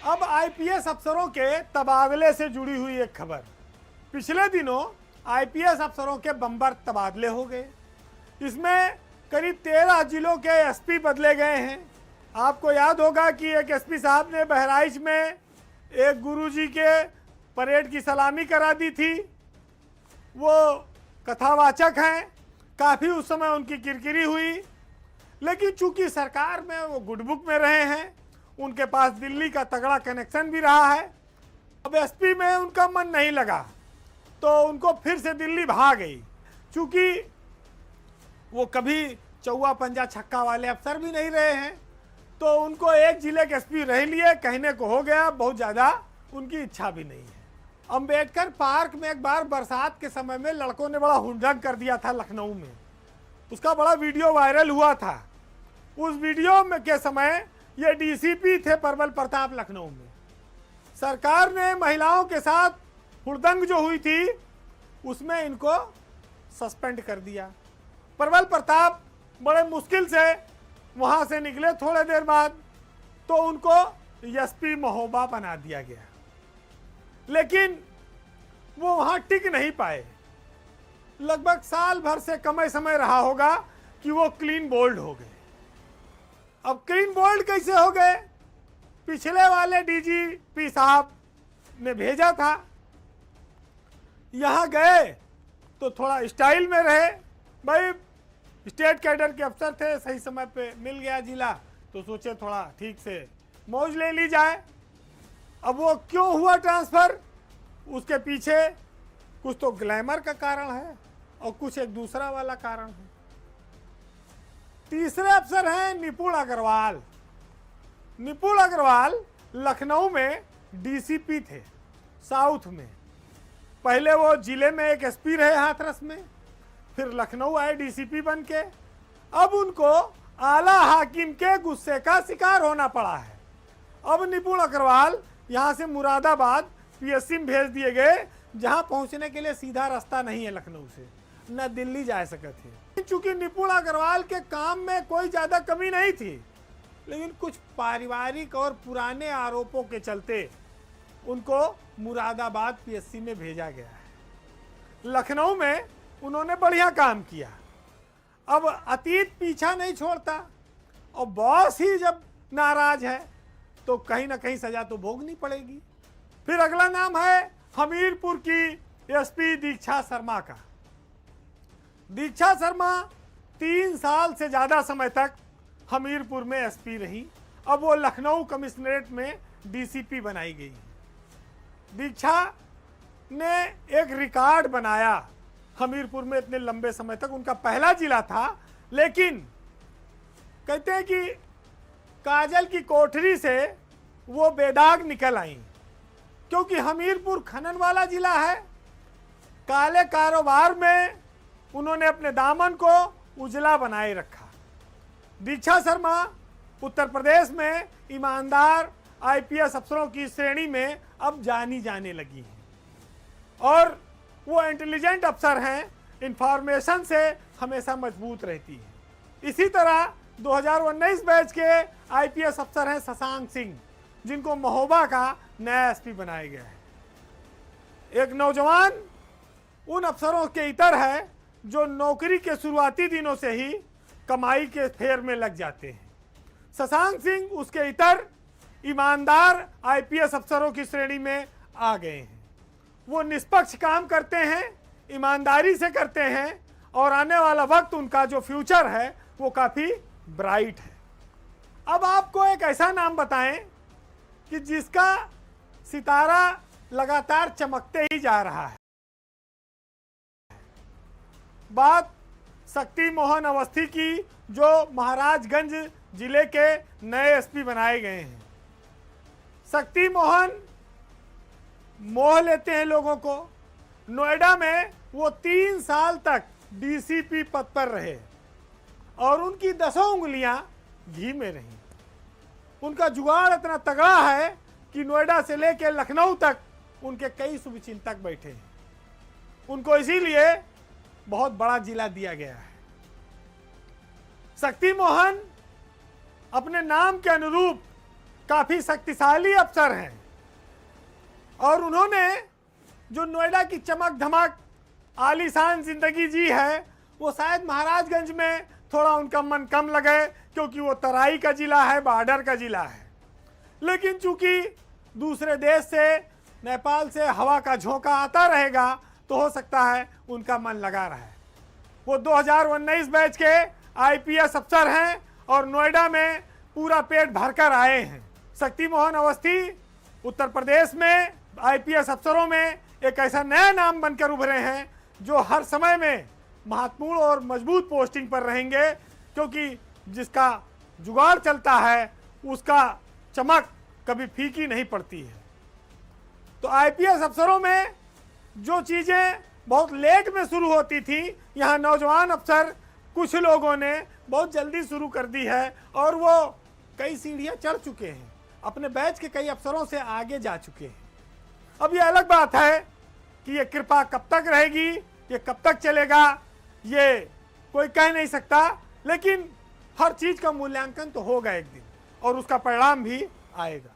अब आईपीएस अफसरों के तबादले से जुड़ी हुई एक खबर। पिछले दिनों आईपीएस अफसरों के बम्पर तबादले हो गए। इसमें करीब 13 जिलों के एसपी बदले गए हैं। आपको याद होगा कि एक एसपी साहब ने बहराइच में एक गुरुजी के परेड की सलामी करा दी थी। वो कथावाचक हैं, काफ़ी उस समय उनकी किरकिरी हुई, लेकिन चूंकि सरकार में वो गुडबुक में रहे हैं, उनके पास दिल्ली का तगड़ा कनेक्शन भी रहा है। अब एसपी में उनका मन नहीं लगा तो उनको फिर से दिल्ली भाग गई। चूंकि वो कभी चौवा पंजा छक्का वाले अफसर भी नहीं रहे हैं, तो उनको एक जिले के एसपी रह लिए कहने को हो गया, बहुत ज़्यादा उनकी इच्छा भी नहीं है। अंबेडकर पार्क में एक बार बरसात के समय में लड़कों ने बड़ा हुड़दंग कर दिया था लखनऊ में, उसका बड़ा वीडियो वायरल हुआ था। उस वीडियो में के समय ये डीसीपी थे प्रबल प्रताप लखनऊ में। सरकार ने महिलाओं के साथ हुड़दंग जो हुई थी उसमें इनको सस्पेंड कर दिया। प्रबल प्रताप बड़े मुश्किल से वहां से निकले थोड़े देर बाद, तो उनको एसपी महोबा बना दिया गया, लेकिन वो वहां टिक नहीं पाए। लगभग साल भर से कम समय रहा होगा कि वो क्लीन बोल्ड हो गए। अब क्लीन बोल्ड कैसे हो गए? पिछले वाले डीजीपी साहब ने भेजा था, यहां गए तो थोड़ा स्टाइल में रहे। भाई स्टेट कैडर के अफसर थे, सही समय पे मिल गया जिला, तो सोचे थोड़ा ठीक से मौज ले ली जाए। अब वो क्यों हुआ ट्रांसफर, उसके पीछे कुछ तो ग्लैमर का कारण है और कुछ एक दूसरा वाला कारण है। तीसरे अफसर हैं निपुण अग्रवाल। निपुण अग्रवाल लखनऊ में डीसीपी थे साउथ में। पहले वो जिले में एक एसपी रहे हाथरस में, फिर लखनऊ आए डीसीपी बन के। अब उनको आला हाकिम के गुस्से का शिकार होना पड़ा है। अब निपुण अग्रवाल यहाँ से मुरादाबाद पीएससी में भेज दिए गए, जहाँ पहुँचने के लिए सीधा रास्ता नहीं है लखनऊ से, न दिल्ली जा सके थे। चूंकि निपुण अग्रवाल के काम में कोई ज़्यादा कमी नहीं थी, लेकिन कुछ पारिवारिक और पुराने आरोपों के चलते उनको मुरादाबाद पीएससी में भेजा गया है। लखनऊ में उन्होंने बढ़िया काम किया। अब अतीत पीछा नहीं छोड़ता, और बॉस ही जब नाराज है तो कहीं ना कहीं सजा तो भोगनी पड़ेगी। फिर अगला नाम है हमीरपुर की एसपी दीक्षा शर्मा का। दीक्षा शर्मा 3 साल से ज़्यादा समय तक हमीरपुर में एसपी रही। अब वो लखनऊ कमिश्नरेट में डीसीपी बनाई गई। दीक्षा ने एक रिकॉर्ड बनाया हमीरपुर में, इतने लंबे समय तक उनका पहला जिला था, लेकिन कहते हैं कि काजल की कोठरी से वो बेदाग निकल आई, क्योंकि हमीरपुर खनन वाला जिला है। काले कारोबार में उन्होंने अपने दामन को उजला बनाए रखा। दीक्षा शर्मा उत्तर प्रदेश में ईमानदार आईपीएस अफसरों की श्रेणी में अब जानी जाने लगी हैं, और वो इंटेलिजेंट अफसर हैं, इंफॉर्मेशन से हमेशा मजबूत रहती है। इसी तरह 2019 बैच के आईपीएस अफसर हैं शशांक सिंह, जिनको महोबा का नया एसपी बनाया गया है। एक नौजवान उन अफसरों के इतर है जो नौकरी के शुरुआती दिनों से ही कमाई के फेर में लग जाते हैं। शशांक सिंह उसके इतर ईमानदार आईपीएस अफसरों की श्रेणी में आ गए हैं। वो निष्पक्ष काम करते हैं, ईमानदारी से करते हैं, और आने वाला वक्त उनका जो फ्यूचर है वो काफ़ी ब्राइट है। अब आपको एक ऐसा नाम बताएं कि जिसका सितारा लगातार चमकते ही जा रहा है। बात शक्ति मोहन अवस्थी की, जो महाराजगंज जिले के नए एसपी बनाए गए हैं। शक्ति मोहन मोह लेते हैं लोगों को। नोएडा में वो 3 साल तक डीसीपी पद पर रहे, और उनकी 10 उंगलियां घी में रहीं। उनका जुगाड़ इतना तगड़ा है कि नोएडा से लेकर लखनऊ तक उनके कई शुभचिंतक बैठे हैं। उनको इसीलिए बहुत बड़ा जिला दिया गया है। शक्ति मोहन अपने नाम के अनुरूप काफी शक्तिशाली अफसर हैं और उन्होंने जो नोएडा की चमक धमक आलीशान जिंदगी जी है वो शायद महाराजगंज में थोड़ा उनका मन कम लगे क्योंकि वो तराई का जिला है, बॉर्डर का जिला है। लेकिन चूंकि दूसरे देश से, नेपाल से हवा का झोंका आता रहेगा तो हो सकता है उनका मन लगा रहे। वो 2019 बैच के आईपीएस अफसर हैं और नोएडा में पूरा पेट भरकर आए हैं। शक्ति मोहन अवस्थी उत्तर प्रदेश में आईपीएस अफसरों में एक ऐसा नया नाम बनकर उभरे हैं जो हर समय में महत्वपूर्ण और मजबूत पोस्टिंग पर रहेंगे, क्योंकि जिसका जुगाड़ चलता है उसका चमक कभी फीकी नहीं पड़ती है। तो आईपीएस अफसरों में जो चीज़ें बहुत लेट में शुरू होती थी, यहाँ नौजवान अफसर कुछ लोगों ने बहुत जल्दी शुरू कर दी है और वो कई सीढ़ियाँ चढ़ चुके हैं, अपने बैच के कई अफसरों से आगे जा चुके हैं। अब ये अलग बात है कि ये कृपा कब तक रहेगी, ये कब तक चलेगा, ये कोई कह नहीं सकता, लेकिन हर चीज़ का मूल्यांकन तो होगा एक दिन और उसका परिणाम भी आएगा।